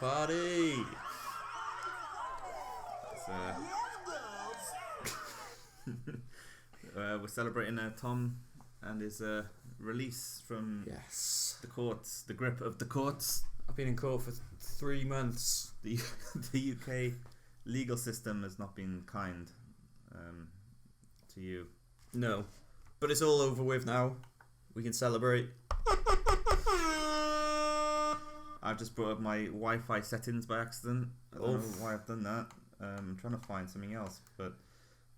Party! We're celebrating Tom and his release from the courts, the grip of the courts. I've been in court for 3 months. The UK legal system has not been kind to you. No, but it's all over with now. We can celebrate. I've just brought up my Wi-Fi settings by accident. I don't know why I've done that. I'm trying to find something else, but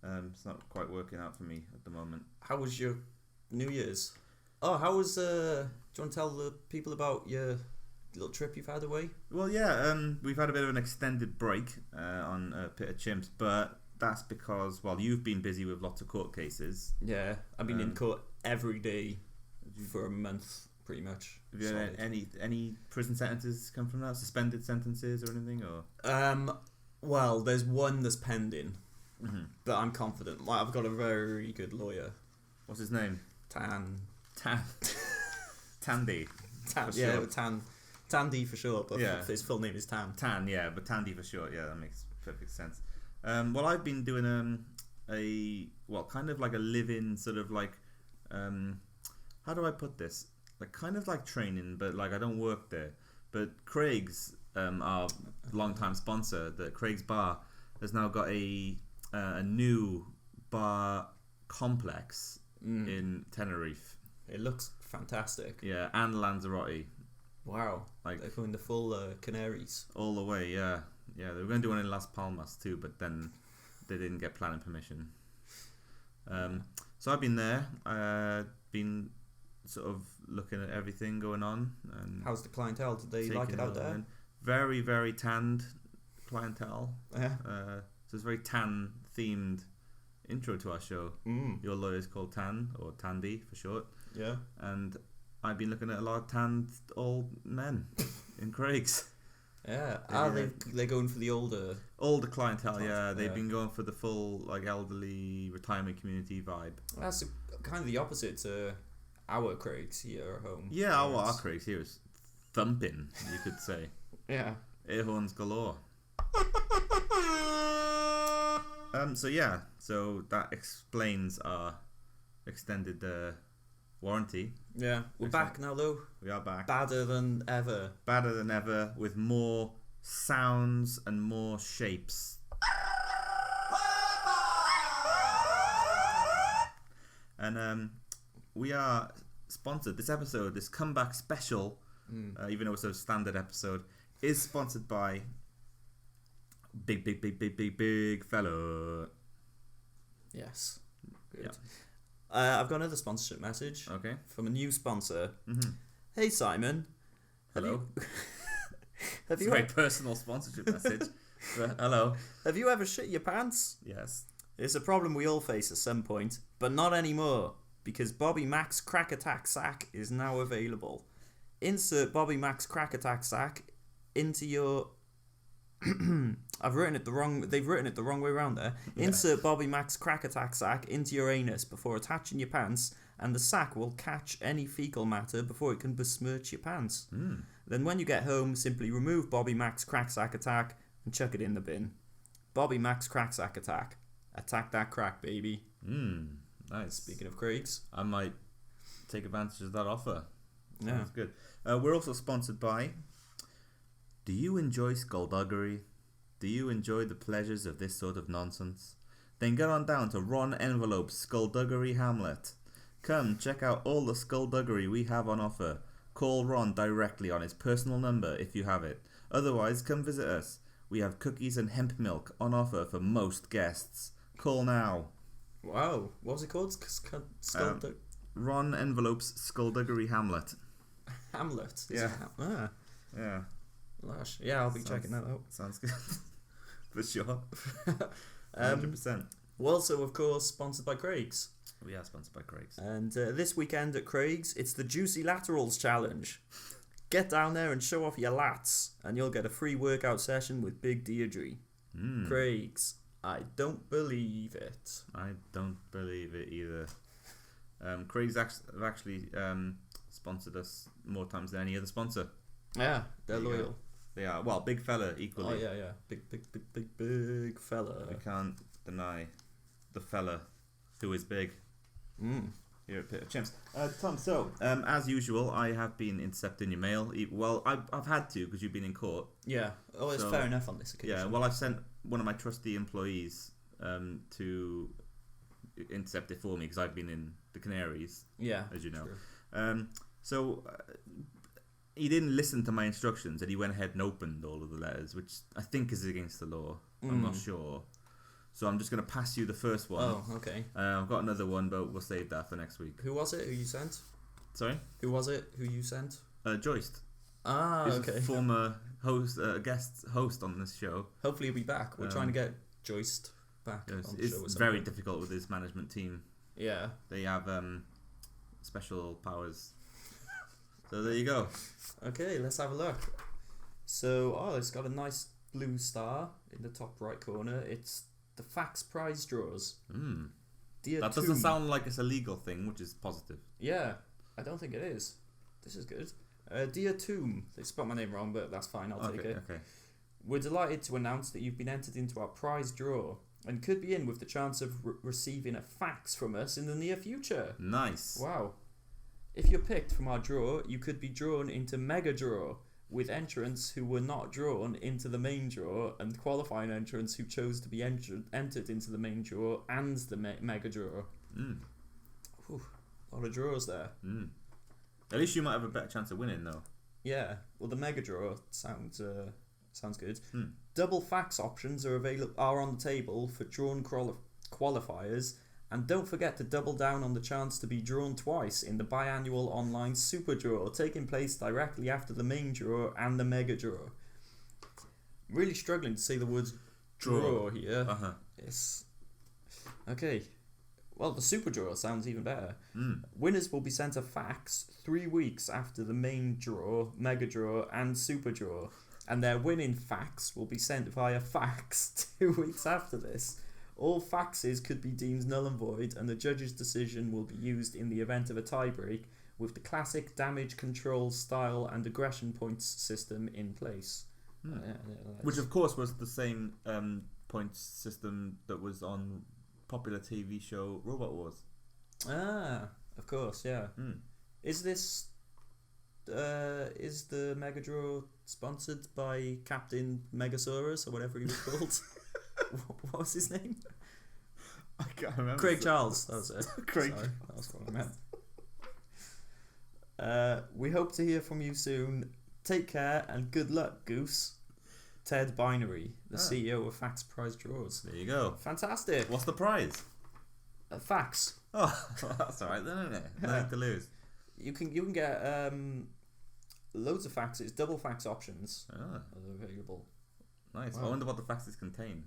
it's not quite working out for me at the moment. How was your New Year's? Oh, how was... do you want to tell the people about your little trip you've had away? Well, yeah, we've had a bit of an extended break on Pit of Chimps, but that's because, well, you've been busy with lots of court cases. Yeah, I've been in court every day for a month, pretty much. Have you had any prison sentences come from that? Suspended sentences or anything? Or well, there's one that's pending, but I'm confident. Like, I've got a very good lawyer. What's his name? Tandy. Tandy for short, but his full name is Tan. Tan, yeah, but Tandy for short, yeah, that makes perfect sense. Well, I've been doing kind of like a live-in sort of like, how do I put this? Like kind of like training, but like I don't work there. But Craig's, our long-time sponsor, the Craig's Bar, has now got a new bar complex in Tenerife. It looks fantastic. Yeah, and Lanzarote. Wow, like they're going the full Canaries. All the way, yeah. Yeah, they were going to do one in Las Palmas too, but then they didn't get planning permission. So I've been there, been sort of looking at everything going on. And how's the clientele? Did they like it out there? Very, very tanned clientele. Yeah. So it's a very tan themed intro to our show. Your lawyer's called Tan, or Tandy for short. Yeah. And I've been looking at a lot of tanned old men in Craig's. Yeah. They're going for the older clientele. Yeah, they've been going for the full like elderly retirement community vibe. Well, that's kind of the opposite to our Craig's here at home. Yeah, our Craig's here is thumping, you could say. Yeah. Air horns galore. So that explains our extended warranty. Yeah, we're back now though. We are back. Badder than ever. Badder than ever, with more sounds and more shapes. And we are sponsored. This episode, this comeback special, even though it's a standard episode, is sponsored by big fellow. Yes. Good. Yep. I've got another sponsorship message. Okay. From a new sponsor. Hey Simon. Hello. Have you? It's a very personal sponsorship message. But hello. Have you ever shit your pants? Yes. It's a problem we all face at some point, but not anymore, because Bobby Mac's Crack Attack Sack is now available. Insert Bobby Mac's Crack Attack Sack into your... They've written it the wrong way around there. Yeah. Insert Bobby Mac's Crack Attack Sack into your anus before attaching your pants, and the sack will catch any fecal matter before it can besmirch your pants. Then when you get home, simply remove Bobby Mac's Crack Sack Attack and chuck it in the bin. Bobby Mac's Crack Sack Attack. Attack that crack, baby. Nice. Speaking of Craig's, I might take advantage of that offer. Yeah. That's good. We're also sponsored by... Do you enjoy skullduggery? Do you enjoy the pleasures of this sort of nonsense? Then get on down to Ron Envelope's Skullduggery Hamlet. Come check out all the skullduggery we have on offer. Call Ron directly on his personal number if you have it. Otherwise, come visit us. We have cookies and hemp milk on offer for most guests. Call now. Wow, what was it called? Ron Envelope's Skullduggery Hamlet. Hamlet? Yeah. Yeah. Lush. Yeah, I'll be checking that out. Sounds good. For sure. 100%. We're also, of course, sponsored by Craig's. We are sponsored by Craig's. And this weekend at Craig's, it's the Juicy Laterals Challenge. Get down there and show off your lats, and you'll get a free workout session with Big Deirdre. Craig's. I don't believe it. I don't believe it either. Craig's have actually sponsored us more times than any other sponsor. Yeah, they're loyal. They are, well, big fella equally. Oh yeah. Big fella. We can't deny the fella who is big. Here at Pit of Chimps. Tom, so, as usual, I have been intercepting your mail. Well, I've had to because you've been in court. Yeah. Oh, it's fair enough on this occasion. Yeah, well, I've sent one of my trusty employees to intercept it for me because I've been in the Canaries. Yeah. As you know. So, he didn't listen to my instructions and he went ahead and opened all of the letters, which I think is against the law. I'm not sure. So I'm just going to pass you the first one. Oh, okay. I've got another one, but we'll save that for next week. Who was it? Who you sent? Sorry? Who was it? Who you sent? Joyce. Ah, He's okay. a former host, guest host on this show. Hopefully he'll be back. We're trying to get Joyce back on the show. It's very difficult with his management team. Yeah. They have special powers. So there you go. Okay, let's have a look. So, it's got a nice blue star in the top right corner. It's the Fax prize draws. Dear that doesn't sound like it's a legal thing, which is positive. Yeah, I don't think it is. This is good. Dear Tomb, they spelled my name wrong, but that's fine, I'll take it. Okay. We're delighted to announce that you've been entered into our prize draw and could be in with the chance of receiving a fax from us in the near future. Nice. Wow. If you're picked from our draw, you could be drawn into Mega Draw, with entrants who were not drawn into the main draw and qualifying entrants who chose to be entered into the main draw and the Mega Draw. Whew, a lot of draws there. At least you might have a better chance of winning, though. Yeah, well, the Mega Draw sounds good. Double fax options are on the table for drawn qualifiers, and don't forget to double down on the chance to be drawn twice in the biannual online Super Draw, taking place directly after the main draw and the Mega Draw. Really struggling to say the words draw here. It's okay. Well, the Super Draw sounds even better. Winners will be sent a fax 3 weeks after the main draw, Mega Draw, and Super Draw, and their winning fax will be sent via fax 2 weeks after this. All faxes could be deemed null and void, and the judge's decision will be used in the event of a tiebreak, with the classic damage control style and aggression points system in place. Which, of course, was the same points system that was on popular TV show Robot Wars. Ah, of course, yeah. Is this is the Mega Draw sponsored by Captain Megasaurus or whatever he was called? What was his name? I can't remember. Craig Charles, that was it. Craig. Sorry, that was what I meant. We hope to hear from you soon. Take care and good luck, Goose. Ted Binary, the CEO of Fax Prize Draws. There you go. Fantastic. What's the prize? Fax. Oh, that's alright then, isn't it? Nothing to lose. You can get loads of faxes, double fax options are available. Nice. Wow. I wonder what the faxes contain.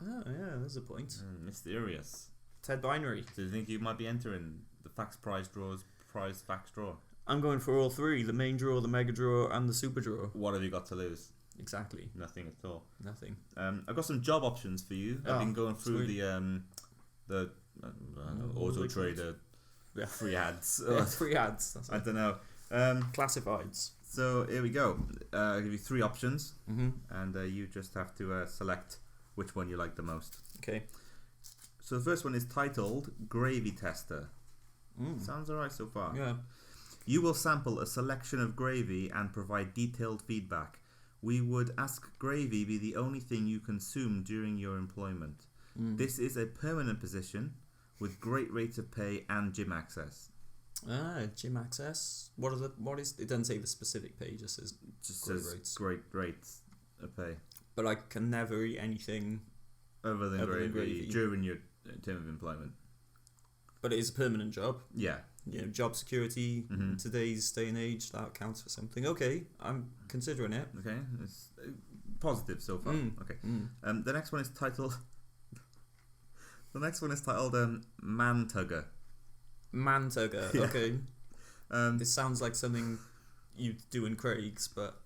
Oh yeah, there's a point. Mysterious. Ted Binary. Do you think you might be entering the Fax Prize Draws prize fax draw? I'm going for all three: the main draw, the Mega Draw, and the Super Draw. What have you got to lose? Exactly. Nothing at all. Nothing. I've got some job options for you. I've been going through the Auto Trader free ads. Free ads. That's I don't know. Classifieds. So here we go. I'll give you 3 options, and you just have to select which one you like the most. Okay. So the first one is titled Gravy Tester. Sounds alright so far. Yeah. You will sample a selection of gravy and provide detailed feedback. We would ask gravy be the only thing you consume during your employment. This is a permanent position with great rates of pay and gym access. Gym access. What is? It doesn't say the specific pay. Just says Great rates of pay. But I can never eat anything other than gravy during your term of employment. But it is a permanent job. Yeah. You know, job security in today's day and age, that counts for something. Okay, I'm considering it. Okay, it's positive so far. Okay. The next one is titled. The next one is titled Man Tugger. Man Tugger. Yeah. Okay. This sounds like something you'd do in Craig's, but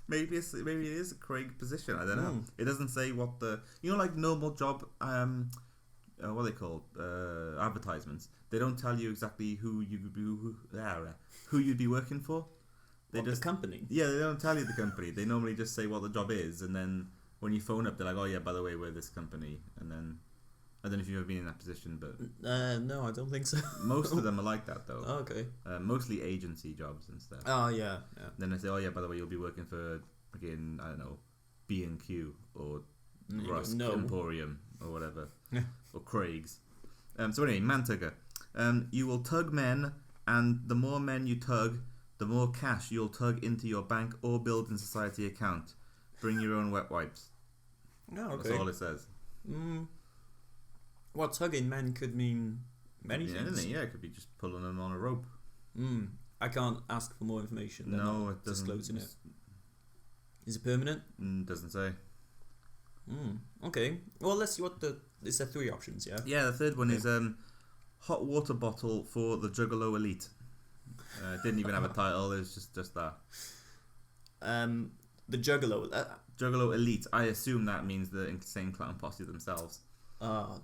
maybe it is a Craig position. I don't know. It doesn't say what the like normal job. What are they called? Advertisements. They don't tell you exactly who you'd be working for. They the company? Yeah, they don't tell you the company. They normally just say what the job is, and then when you phone up, they're like, "Oh yeah, by the way, we're this company." And then I don't know if you've ever been in that position, but No, I don't think so. most of them are like that though. Oh, okay. Mostly agency jobs and stuff. Oh yeah. Then they say, "Oh yeah, by the way, you'll be working for again, I don't know, B&Q or Rusk Emporium or whatever, or Craig's." So anyway, man tugger. You will tug men, and the more men you tug, the more cash you'll tug into your bank or building society account. Bring your own wet wipes. Oh, okay. That's all it says. Well, tugging men could mean many things. Yeah, it could be just pulling them on a rope. I can't ask for more information. No, it doesn't. Disclosing it. Is it permanent? Doesn't say. Okay. Well, let's see what is there 3 options, yeah? Yeah, the third one is hot water bottle for the Juggalo Elite. Didn't even have a title. It was just that. The Juggalo. Juggalo Elite. I assume that means the Insane Clown Posse themselves.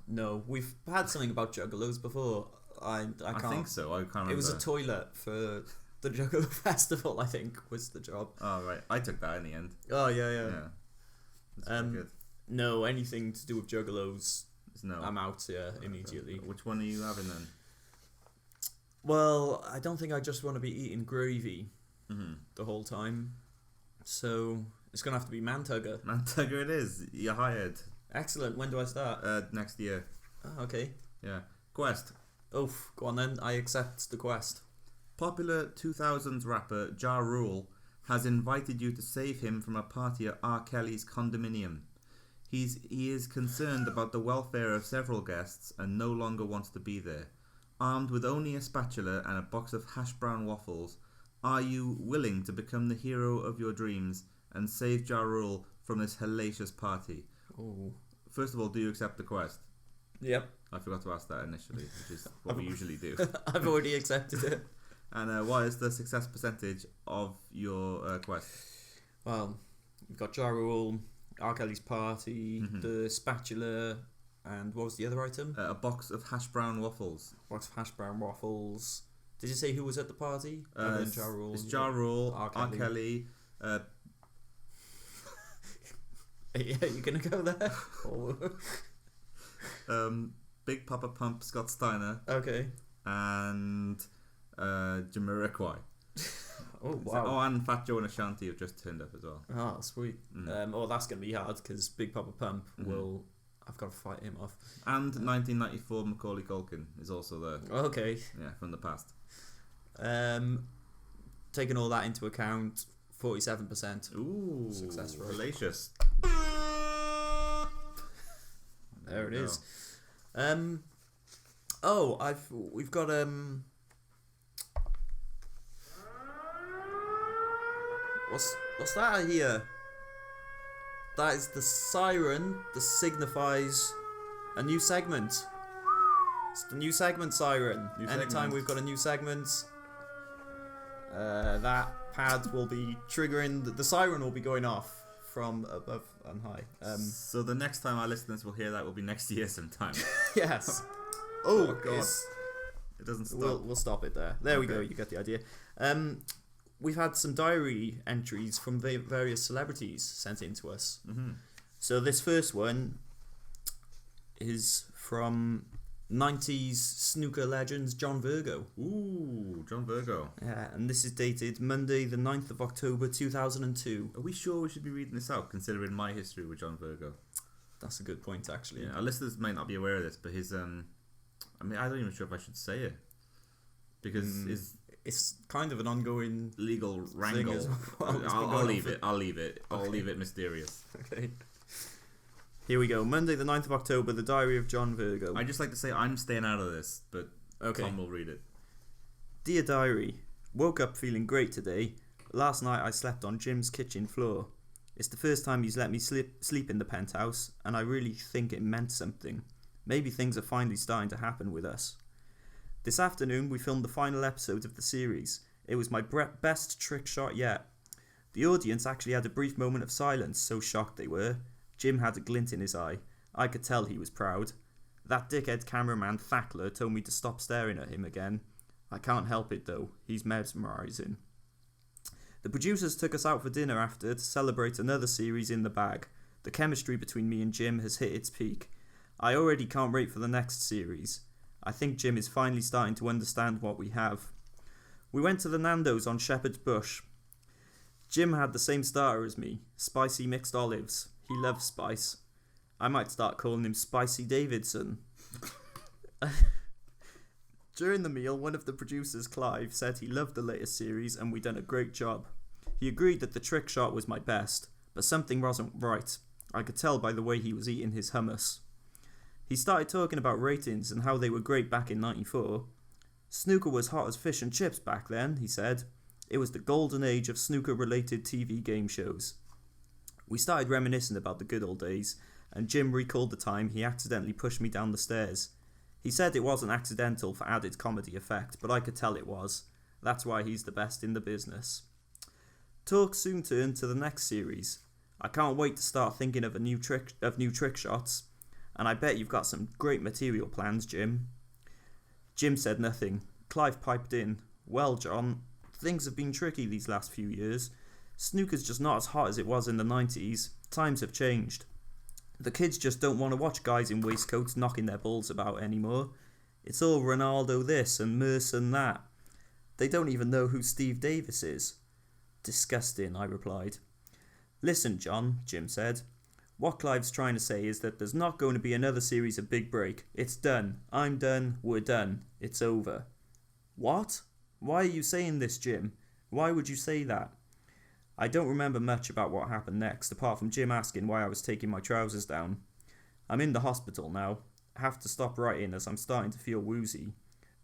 No, we've had something about Juggalos before. I can't. I think so. I can't remember. It was a toilet for the Juggalo Festival. I think was the job. Oh right, I took that in the end. Oh yeah. That's good. No, anything to do with Juggalos. No. I'm out. Yeah, immediately. Which one are you having then? Well, I don't think I just want to be eating gravy the whole time. So it's gonna have to be Mantugger. Mantugger it is. You're hired. Excellent. When do I start? Next year. Oh, okay. Yeah. Quest. Oof. Go on then. I accept the quest. Popular 2000s rapper Ja Rule has invited you to save him from a party at R. Kelly's condominium. He is concerned about the welfare of several guests and no longer wants to be there. Armed with only a spatula and a box of hash brown waffles, are you willing to become the hero of your dreams and save Ja Rule from this hellacious party? Oh. First of all, do you accept the quest? Yep. I forgot to ask that initially, which is what we usually do. I've already accepted it. And what is the success percentage of your quest? Well, we've got Ja Rule, R. Kelly's party, the spatula, and what was the other item? A box of hash brown waffles. Box of hash brown waffles. Did you say who was at the party? It's Ja Rule. It's Ja Rule, R. Kelly. Yeah, you gonna go there? Big Papa Pump, Scott Steiner. Okay. And Jamiroquai. Oh wow. Oh, and Fat Joe and Ashanti have just turned up as well. Oh, sweet. That's gonna be hard because Big Papa Pump will. I've got to fight him off. And 1994 Macaulay Culkin is also there. Okay. Yeah, from the past. Taking all that into account, 47%. Ooh, success rate. Hellacious. There it is. We've got what's that I hear? That is the siren that signifies a new segment. It's the new segment siren. Anytime we've got a new segment, that pad will be triggering. The siren will be going off from above and high. So the next time our listeners will hear that will be next year sometime. Yes. Oh God. It doesn't stop. We'll stop it there. There we go. You get the idea. We've had some diary entries from various celebrities sent in to us. So this first one is from 90s snooker legends John Virgo. Ooh, John Virgo. Yeah, and this is dated Monday the 9th of October 2002. Are we sure we should be reading this out, considering my history with John Virgo? That's a good point, actually. Yeah, our listeners might not be aware of this, but his I don't even sure if I should say it, because it's kind of an ongoing legal wrangle. I'll leave it. I'll leave it mysterious. Okay. Here we go. Monday the 9th of October, the diary of John Virgo. I'd just like to say I'm staying out of this, but Tom will read it. Dear diary, woke up feeling great today. Last night I slept on Jim's kitchen floor. It's the first time he's let me sleep in the penthouse, and I really think it meant something. Maybe things are finally starting to happen with us. This afternoon we filmed the final episode of the series. It was my best trick shot yet. The audience actually had a brief moment of silence, so shocked they were. Jim had a glint in his eye. I could tell he was proud. That dickhead cameraman Thackler told me to stop staring at him again. I can't help it though. He's mesmerising. The producers took us out for dinner after to celebrate another series in the bag. The chemistry between me and Jim has hit its peak. I already can't wait for the next series. I think Jim is finally starting to understand what we have. We went to the Nando's on Shepherd's Bush. Jim had the same starter as me, spicy mixed olives. He loves spice. I might start calling him Spicy Davidson. During the meal, one of the producers, Clive, said he loved the latest series and we'd done a great job. He agreed that the trick shot was my best, but something wasn't right. I could tell by the way he was eating his hummus. He started talking about ratings and how they were great back in '94. Snooker was hot as fish and chips back then, he said. It was the golden age of snooker-related TV game shows. We started reminiscing about the good old days, and Jim recalled the time he accidentally pushed me down the stairs. He said it wasn't accidental for added comedy effect, but I could tell it was. That's why he's the best in the business. Talk soon turned to the next series. I can't wait to start thinking of new trick shots, and I bet you've got some great material plans, Jim. Jim said nothing. Clive piped in. Well, John, things have been tricky these last few years. Snooker's just not as hot as it was in the 90s. Times have changed. The kids just don't want to watch guys in waistcoats knocking their balls about anymore. It's all Ronaldo this and Merson that. They don't even know who Steve Davis is. Disgusting, I replied. Listen, John, Jim said. What Clive's trying to say is that there's not going to be another series of Big Break. It's done. I'm done. We're done. It's over. What? Why are you saying this, Jim? Why would you say that? I don't remember much about what happened next, apart from Jim asking why I was taking my trousers down. I'm in the hospital now. I have to stop writing as I'm starting to feel woozy.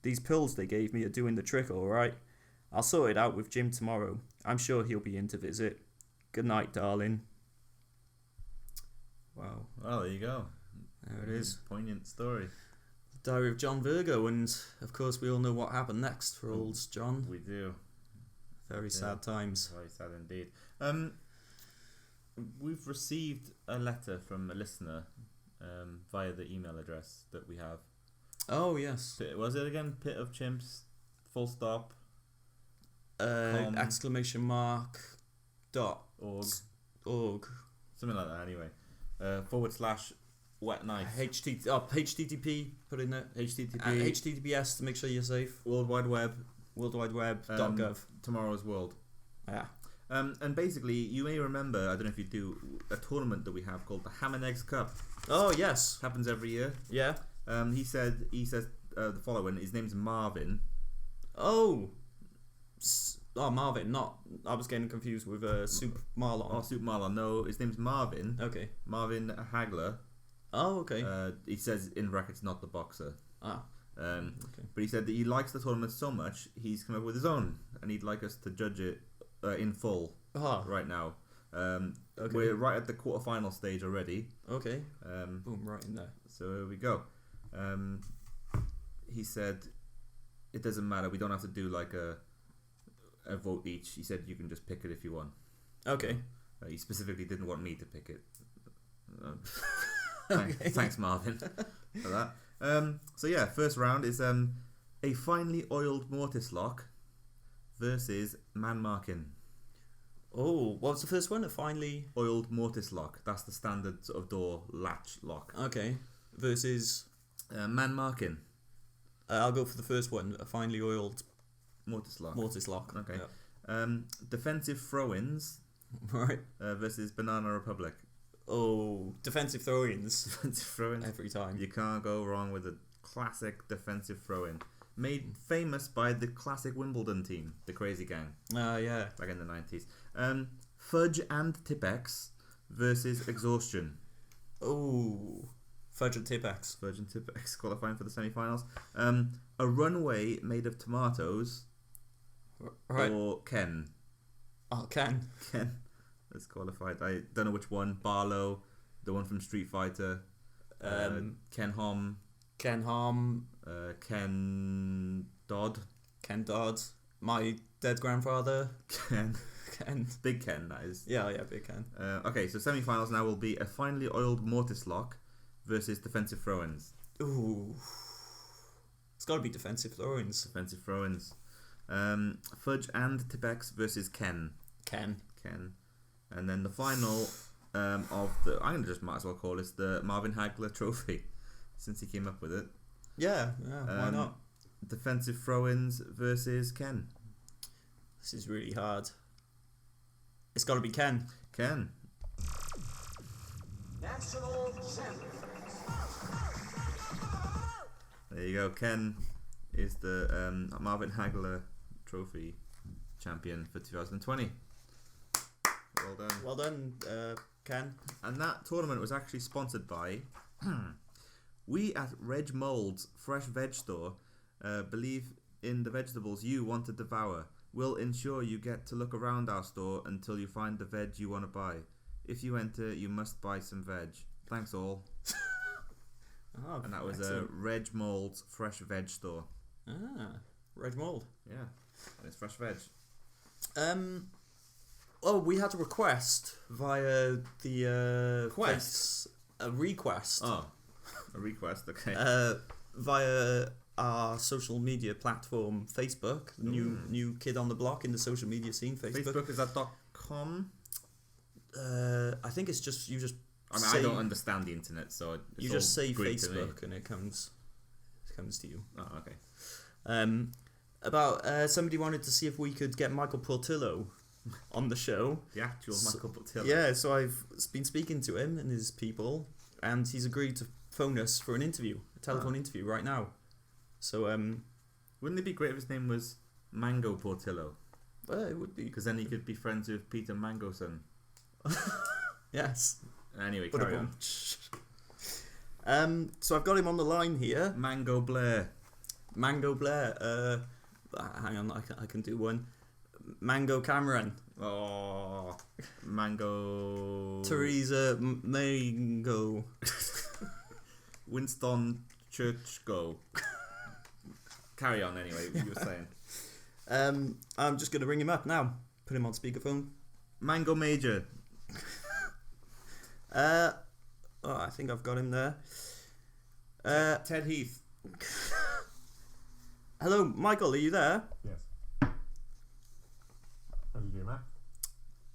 These pills they gave me are doing the trick alright. I'll sort it out with Jim tomorrow. I'm sure he'll be in to visit. Good night, darling. Wow. Well, there you go. There it is. Poignant story. The Diary of John Virgo, and of course we all know what happened next for old John. We do. Very sad times. Very sad indeed. We've received a letter from a listener via the email address that we have. Oh, yes. Was it again? Pit of Chimps, full stop. Exclamation mark. .org. Something like that anyway. / wet knife. HTTP, put in there. HTTP. HTTPS to make sure you're safe. World Wide Web. WorldWideWeb.gov. Tomorrow's World. Yeah. And basically, you may remember, I don't know if you do, a tournament that we have called the Ham and Eggs Cup. Oh, yes. Happens every year. Yeah. He says the following. His name's Marvin. Oh. Marvin, not. I was getting confused with Soup Marlon. Oh, Soup Marlon. No, his name's Marvin. Okay. Marvin Hagler. Oh, okay. He says in brackets, not the boxer. Okay. But he said that he likes the tournament so much, he's come up with his own, and he'd like us to judge it in full right now. Okay. We're right at the quarterfinal stage already. Okay. Boom, right in there. So here we go. He said it doesn't matter. We don't have to do like a vote each. He said you can just pick it if you want. Okay. He specifically didn't want me to pick it. Okay. Thanks, Marvin, for that. So yeah, first round is a finely oiled mortise lock versus man marking. Oh, what was the first one? A finely oiled mortise lock. That's the standard sort of door latch lock. Okay. Versus man marking. I'll go for the first one. A finely oiled mortise lock. Okay. Yeah. Defensive throw-ins. Right. Versus Banana Republic. Oh, defensive throw-ins. Defensive throw-ins. Every time. You can't go wrong with a classic defensive throw-in. Made famous by the classic Wimbledon team, the Crazy Gang. Yeah. Back in the 90s. Fudge and Tipex versus Exhaustion. Oh, Fudge and Tipex. Fudge and Tipex qualifying for the semi-finals. A runway made of tomatoes. Right. Or Ken. Oh, Ken. That's qualified. I don't know which one. Barlow, the one from Street Fighter. Ken Hom. Ken Hom. Ken Dodd. Ken Dodd. My dead grandfather. Ken. Big Ken, that is. Yeah, Big Ken. Okay, so semi-finals now will be a finely oiled mortise lock versus defensive throw-ins. Ooh. It's got to be defensive throw-ins. Defensive throw-ins. Fudge and Tipex versus Ken. Ken. And then the final of the... I'm going to just might as well call this the Marvin Hagler Trophy, since he came up with it. Yeah, why not? Defensive throw-ins versus Ken. This is really hard. It's got to be Ken. National champion. There you go. Ken is the Marvin Hagler Trophy champion for 2020. Well done, Ken. And that tournament was actually sponsored by we at Reg Mold's Fresh Veg Store believe in the vegetables you want to devour. We'll ensure you get to look around our store until you find the veg you want to buy. If you enter, you must buy some veg. Thanks all. And that was a Reg Mold's Fresh Veg Store. Reg Mold. Yeah, and it's fresh veg. Oh, we had a request via the Quest? A request. Oh, a request, okay. Via our social media platform, Facebook. The new kid on the block in the social media scene, Facebook. Facebook, is that .com? I think it's just you just. I don't understand the internet, so it's you just say Greek to me. Facebook and it comes to you. Oh, okay. About somebody wanted to see if we could get Michael Portillo on the show. The actual Michael Portillo. Yeah, so I've been speaking to him and his people, and he's agreed to phone us for an interview, a telephone interview right now. So, wouldn't it be great if his name was Mango Portillo? Well, it would be. Because then he could be friends with Peter Mangoson. Yes. Anyway, carry on. So I've got him on the line here. Mango Blair. Hang on, I can do one. Mango Cameron. Oh, Mango. Teresa Mango. Winston Churchgo. Carry on anyway, what you were saying. I'm just going to ring him up now. Put him on speakerphone. Mango Major. I think I've got him there. Ted Heath. Hello, Michael, are you there? Yes. How do you do, Matt?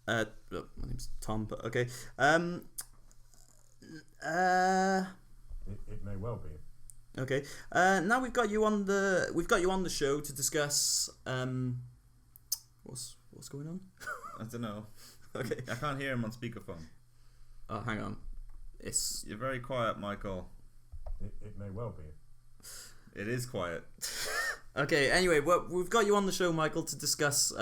My name's Tom, but okay. It may well be. Okay. Now we've got you on the show to discuss what's going on? I don't know. Okay. I can't hear him on speakerphone. Oh, hang on. You're very quiet, Michael. It may well be. It is quiet. Okay, anyway, well, we've got you on the show, Michael, to discuss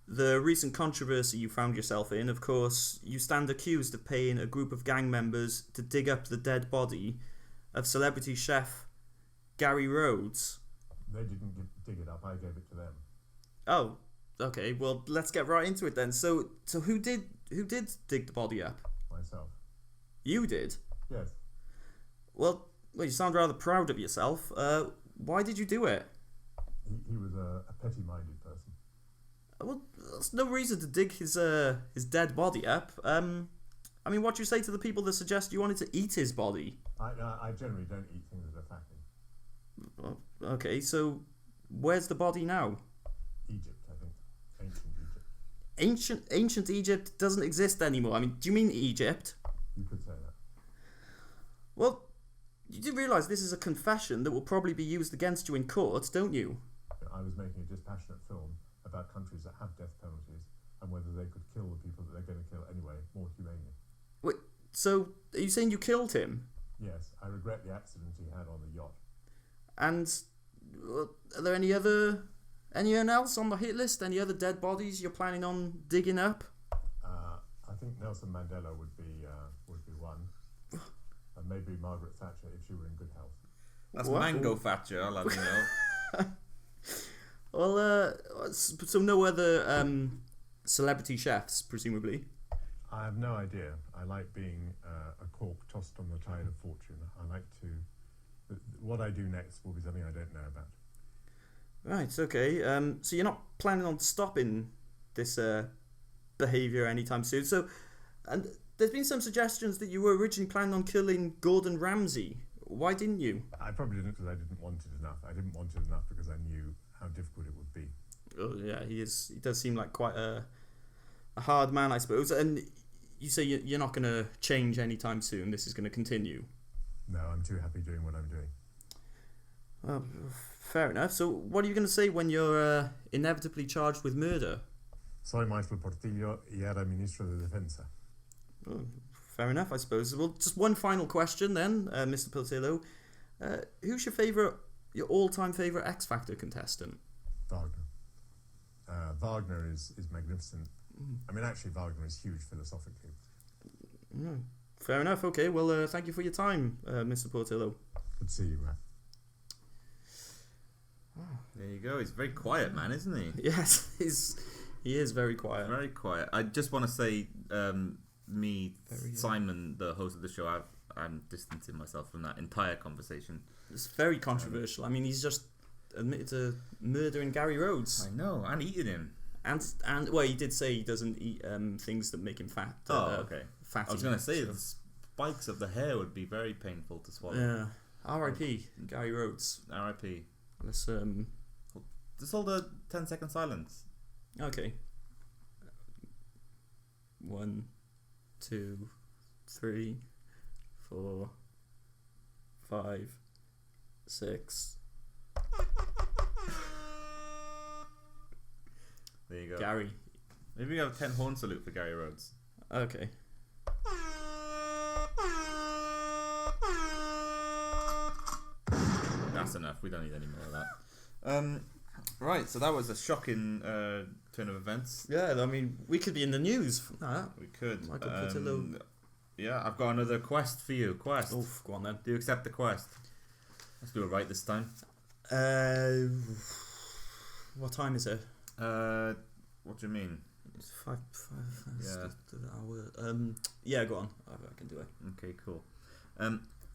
the recent controversy you found yourself in. Of course, you stand accused of paying a group of gang members to dig up the dead body of celebrity chef Gary Rhodes. They didn't dig it up, I gave it to them. Oh, okay, well, let's get right into it then. So who did dig the body up? Myself. You did? Yes. Well, you sound rather proud of yourself. Why did you do it? He was a petty-minded person. Well, that's no reason to dig his dead body up. I mean, what do you say to the people that suggest you wanted to eat his body? I generally don't eat things that are fatty. Well, okay, so where's the body now? Egypt, I think. Ancient Egypt. Ancient Egypt doesn't exist anymore. I mean, do you mean Egypt? You could say that. Well, you do realise this is a confession that will probably be used against you in court, don't you? I was making a dispassionate film about countries that have death penalties and whether they could kill the people that they're going to kill anyway, more humanely. Wait, so are you saying you killed him? Yes, I regret the accident he had on the yacht. And are there anyone else on the hit list? Any other dead bodies you're planning on digging up? I think Nelson Mandela would be one, and maybe Margaret Thatcher if she were in good health. That's what? Mango Thatcher, I'll have you know. Well, so no other celebrity chefs, presumably? I have no idea. I like being a cork tossed on the tide of fortune. I like to... What I do next will be something I don't know about. Right, okay. So you're not planning on stopping this behaviour anytime soon. So, and there's been some suggestions that you were originally planning on killing Gordon Ramsay. Why didn't you? I probably didn't because I didn't want it enough. I didn't want it enough because I knew how difficult it would be. Oh yeah, he is. He does seem like quite a hard man, I suppose. And you say you're not going to change anytime soon. This is going to continue. No, I'm too happy doing what I'm doing. Well, fair enough. So, what are you going to say when you're inevitably charged with murder? Soy Maestro Portillo y era Ministro de Defensa. Oh, fair enough, I suppose. Well, just one final question then, Mr. Portillo. Who's your all-time favourite X Factor contestant? Wagner. Wagner is magnificent. I mean, actually, Wagner is huge philosophically. Fair enough. Okay. Well, thank you for your time, Mr. Portillo. Good to see you, Raf. There you go. He's a very quiet man, isn't he? Yes, he is very quiet. Very quiet. I just want to say, Simon, the host of the show, I'm distancing myself from that entire conversation. It's very controversial. I mean, he's just admitted to murdering Gary Rhodes. I know, and eating him. And well, he did say he doesn't eat things that make him fat. Okay. Fatty. I was going to say the spikes of the hair would be very painful to swallow. Yeah. R.I.P. Gary Rhodes. R.I.P. Let's Just hold a 10-second silence. Okay. 1, 2, 3, 4, 5, 6. There you go. Gary. Maybe we have a 10 horn salute for Gary Rhodes. Okay. That's enough. We don't need any more of that. Right, so that was a shocking turn of events. Yeah, I mean, we could be in the news from that. We could. Michael Portillo. Yeah, I've got another quest for you. Quest. Oof, go on then. Do you accept the quest? Let's do it right this time. What time is it? What do you mean? It's five. Yeah. Yeah, go on. I can do it. Okay, cool.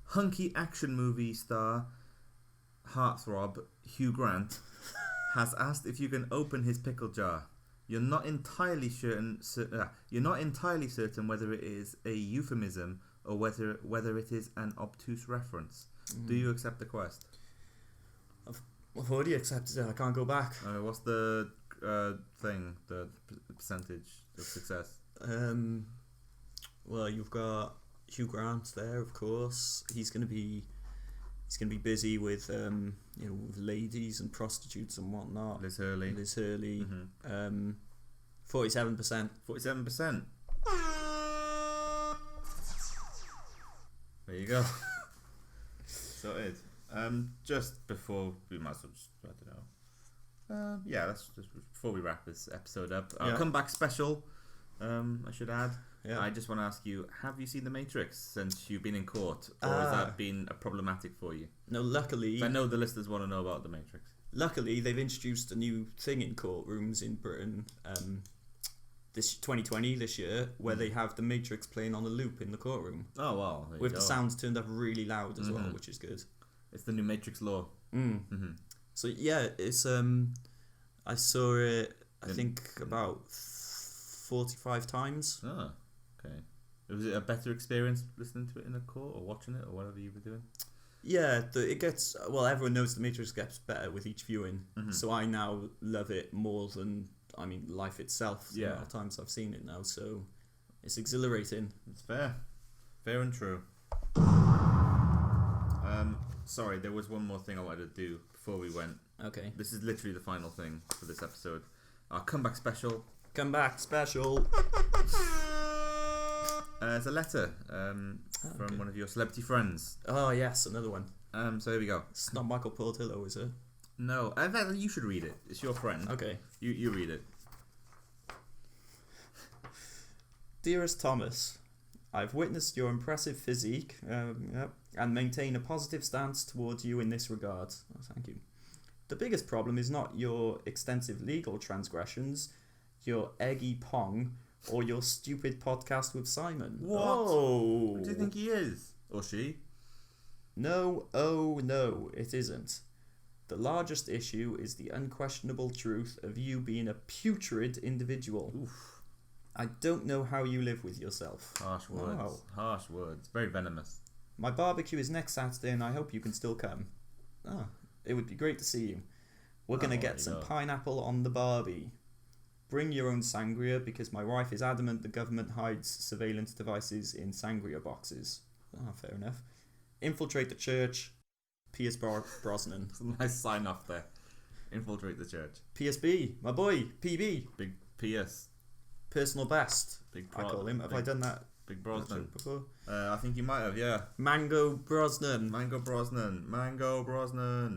Hunky action movie star heartthrob Hugh Grant has asked if you can open his pickle jar. You're not entirely certain whether it is a euphemism or whether it is an obtuse reference. Do you accept the quest? I've already accepted it. I can't go back. What's the thing? The percentage of success? Well, you've got Hugh Grant there, of course. He's gonna be busy with with ladies and prostitutes and whatnot. Liz Hurley. 47%. 47%. There you go. Sorted. Just before we might as well just, I don't know. That's just before we wrap this episode up. Our comeback special. I should add. Yeah. I just want to ask you: have you seen The Matrix since you've been in court, or has that been problematic for you? No, luckily. I know the listeners want to know about The Matrix. Luckily, they've introduced a new thing in courtrooms in Britain. This 2020 this year, where they have The Matrix playing on a loop in the courtroom. Oh wow! With the sounds turned up really loud as well, which is good. It's the new Matrix law. So yeah, it's I saw it. I think about 45 times. Oh, okay. Was it a better experience listening to it in a court or watching it or whatever you were doing? Yeah, it gets... Well, everyone knows The Matrix gets better with each viewing. So I now love it more than, life itself. The amount of times I've seen it now, so it's exhilarating. It's fair. Fair and true. Sorry, there was one more thing I wanted to do before we went. Okay. This is literally the final thing for this episode. Our comeback special. Comeback special. It's a letter from one of your celebrity friends. Oh, yes, another one. So here we go. It's not Michael Portillo, is it? No. In fact, you should read it. It's your friend. Okay. You read it. Dearest Thomas, I've witnessed your impressive physique and maintain a positive stance towards you in this regard. Oh, thank you. The biggest problem is not your extensive legal transgressions, your eggy pong, or your stupid podcast with Simon. What? Oh. Who do you think he is? Or she? No, oh no, it isn't. The largest issue is the unquestionable truth of you being a putrid individual. Oof. I don't know how you live with yourself. Harsh words. Wow. Harsh words. Very venomous. My barbecue is next Saturday and I hope you can still come. It would be great to see you. We're going to Oh, get some yeah. pineapple on the Barbie. Bring your own sangria because my wife is adamant the government hides surveillance devices in sangria boxes. Oh, fair enough. Infiltrate the church. Pierce Brosnan. It's a nice sign off there. Infiltrate the church. PSB, my boy, PB. Big PS. Personal best. Big I call him. Have I done that Big Brosnan. before? I think you might have, yeah. Mango Brosnan. Mango Brosnan. Mango Brosnan.